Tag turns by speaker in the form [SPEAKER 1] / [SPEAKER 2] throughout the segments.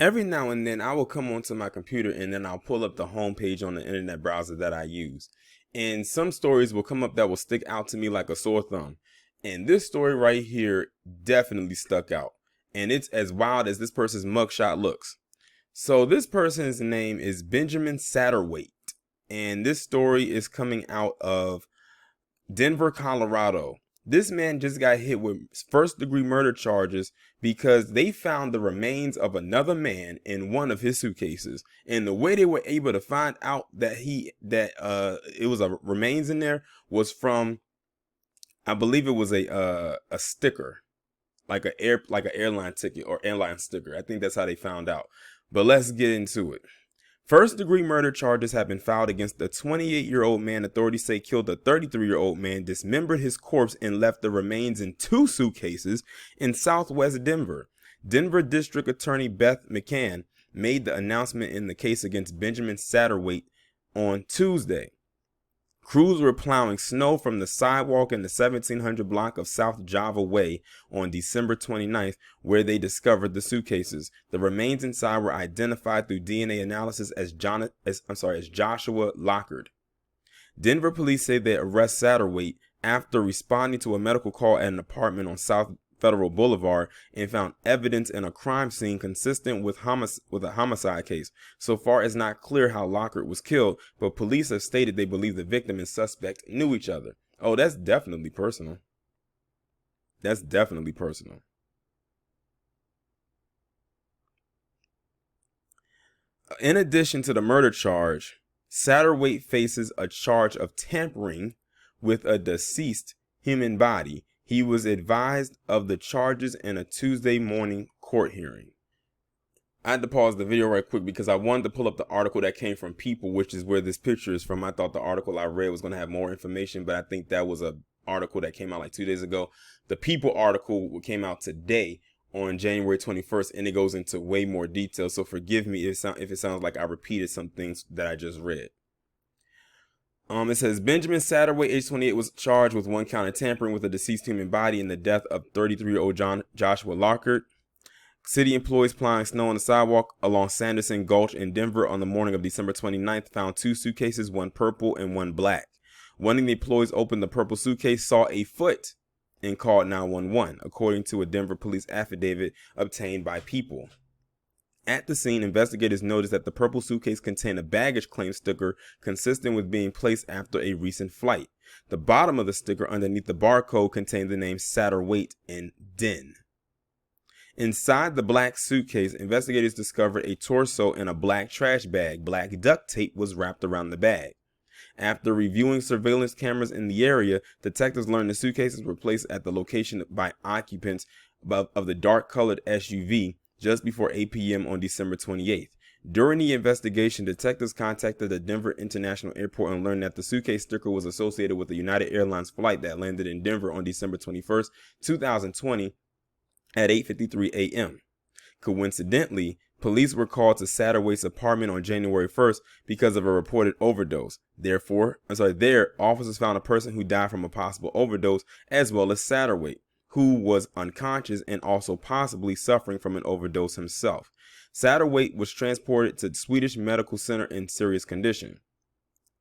[SPEAKER 1] Every now and then I will come onto my computer and then I'll pull up the home page on the internet browser that I use. And some stories will come up that will stick out to me like a sore thumb. And this story right here definitely stuck out. And it's as wild as this person's mugshot looks. So this person's name is Benjamin Satterthwaite. And this story is coming out of Denver, Colorado. This man just got hit with first degree murder charges because they found the remains of another man in one of his suitcases. And the way they were able to find out that it was a remains in there was from, I believe it was a sticker, like an airline ticket or airline sticker. I think that's how they found out. But let's get into it. First degree murder charges have been filed against the 28-year-old man authorities say killed a 33-year-old man, dismembered his corpse, and left the remains in two suitcases in southwest Denver. Denver District Attorney Beth McCann made the announcement in the case against Benjamin Satterthwaite on Tuesday. Crews were plowing snow from the sidewalk in the 1700 block of South Java Way on December 29th, where they discovered the suitcases. The remains inside were identified through DNA analysis as Joshua Lockard. Denver police say they arrest Satterthwaite after responding to a medical call at an apartment on South Federal Boulevard and found evidence in a crime scene consistent with a homicide case. So far, it's not clear how Lockard was killed, but police have stated they believe the victim and suspect knew each other. Oh, that's definitely personal. That's definitely personal. In addition to the murder charge, Satterthwaite faces a charge of tampering with a deceased human body. He was advised of the charges in a Tuesday morning court hearing. I had to pause the video right quick because I wanted to pull up the article that came from People, which is where this picture is from. I thought the article I read was going to have more information, but I think that was an article that came out like 2 days ago. The People article came out today on January 21st, and it goes into way more detail. So forgive me if it sounds like I repeated some things that I just read. It says Benjamin Satterthwaite, age 28, was charged with one count of tampering with a deceased human body in the death of 33-year-old Joshua Lockard. City employees plowing snow on the sidewalk along Sanderson Gulch in Denver on the morning of December 29th found two suitcases, one purple and one black. One of the employees opened the purple suitcase, saw a foot, and called 911, according to a Denver police affidavit obtained by People. At the scene, investigators noticed that the purple suitcase contained a baggage claim sticker consistent with being placed after a recent flight. The bottom of the sticker underneath the barcode contained the name Satterthwaite and Den. Inside the black suitcase, investigators discovered a torso in a black trash bag. Black duct tape was wrapped around the bag. After reviewing surveillance cameras in the area, detectives learned the suitcases were placed at the location by occupants of the dark-colored SUV just before 8 p.m. on December 28th. During the investigation, detectives contacted the Denver International Airport and learned that the suitcase sticker was associated with a United Airlines flight that landed in Denver on December 21st, 2020 at 8:53 a.m. Coincidentally, police were called to Satterthwaite's apartment on January 1st because of a reported overdose. There, officers found a person who died from a possible overdose, as well as Satterthwaite, who was unconscious and also possibly suffering from an overdose himself. Satterthwaite was transported to the Swedish Medical Center in serious condition.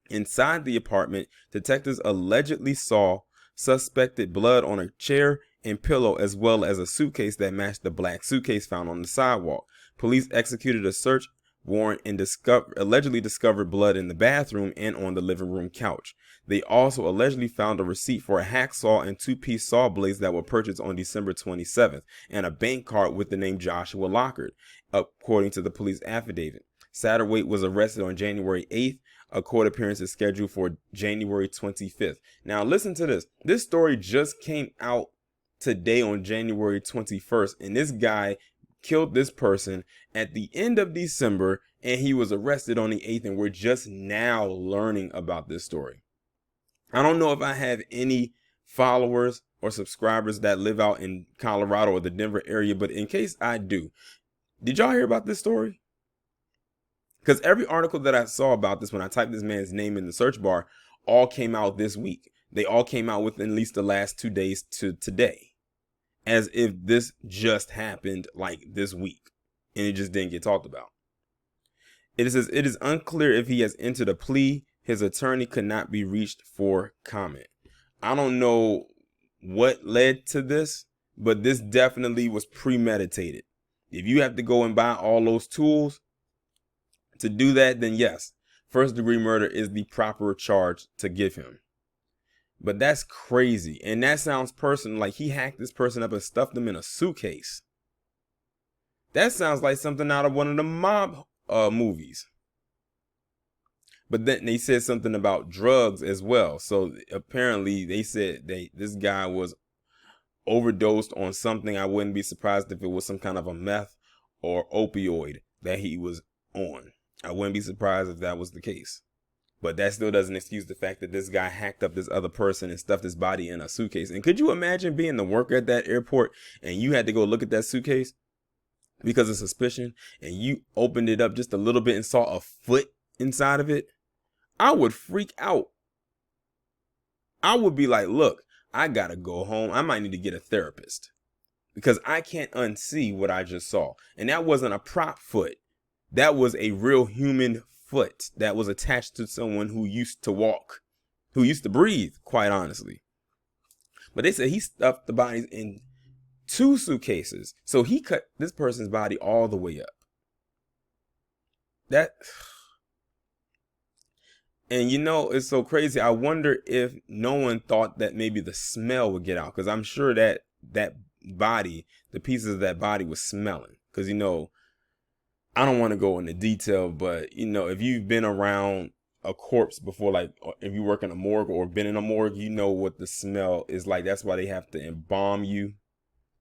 [SPEAKER 1] Inside the apartment, detectives allegedly saw suspected blood on a chair and pillow, as well as a suitcase that matched the black suitcase found on the sidewalk. Police executed a search warrant and allegedly discovered blood in the bathroom and on the living room couch. They also allegedly found a receipt for a hacksaw and two-piece saw blades that were purchased on December 27th and a bank card with the name Joshua Lockard, according to the police affidavit. Satterthwaite was arrested on January 8th. A court appearance is scheduled for January 25th. Now listen to this. This story just came out today on January 21st, and this guy killed this person at the end of December, and he was arrested on the 8th, and we're just now learning about this story. I don't know if I have any followers or subscribers that live out in Colorado or the Denver area, but in case I do, did y'all hear about this story? Because every article that I saw about this, when I typed this man's name in the search bar, all came out this week. They all came out within at least the last 2 days to today, as if this just happened like this week. and it just didn't get talked about. It says it is unclear if he has entered a plea. His attorney could not be reached for comment. I don't know what led to this, but this definitely was premeditated. If you have to go and buy all those tools to do that, then yes, first-degree murder is the proper charge to give him. But that's crazy. And that sounds personal, like he hacked this person up and stuffed them in a suitcase. That sounds like something out of one of the mob movies. But then they said something about drugs as well. So apparently they said this guy was overdosed on something. I wouldn't be surprised if it was some kind of a meth or opioid that he was on. I wouldn't be surprised if that was the case. But that still doesn't excuse the fact that this guy hacked up this other person and stuffed his body in a suitcase. And could you imagine being the worker at that airport and you had to go look at that suitcase because of suspicion, and you opened it up just a little bit and saw a foot inside of it? I would freak out. I would be like, look, I gotta go home. I might need to get a therapist because I can't unsee what I just saw. And that wasn't a prop foot. That was a real human foot that was attached to someone who used to walk, who used to breathe, quite honestly. But they said he stuffed the bodies in 2 suitcases. So he cut this person's body all the way up. And you know, it's so crazy. I wonder if no one thought that maybe the smell would get out, because I'm sure that body, the pieces of that body was smelling. Because, you know, I don't want to go into detail, but, you know, if you've been around a corpse before, like if you work in a morgue or been in a morgue, you know what the smell is like. That's why they have to embalm you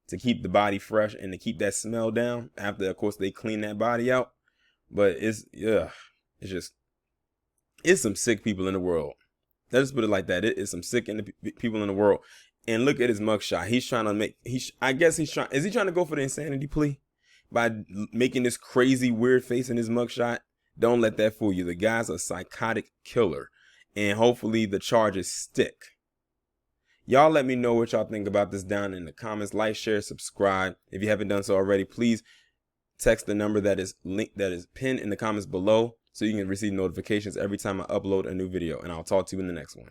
[SPEAKER 1] to keep the body fresh and to keep that smell down after, of course, they clean that body out. But it's some sick people in the world. Let's put it like that. It is some sick people in the world. And look at his mugshot. He's trying to make, is he trying to go for the insanity plea by making this crazy weird face in his mugshot? Don't let that fool you. The guy's a psychotic killer, and hopefully the charges stick. Y'all let me know what y'all think about this down in the comments. Like, share, subscribe. If you haven't done so already, please text the number that is pinned in the comments below, so you can receive notifications every time I upload a new video. And I'll talk to you in the next one.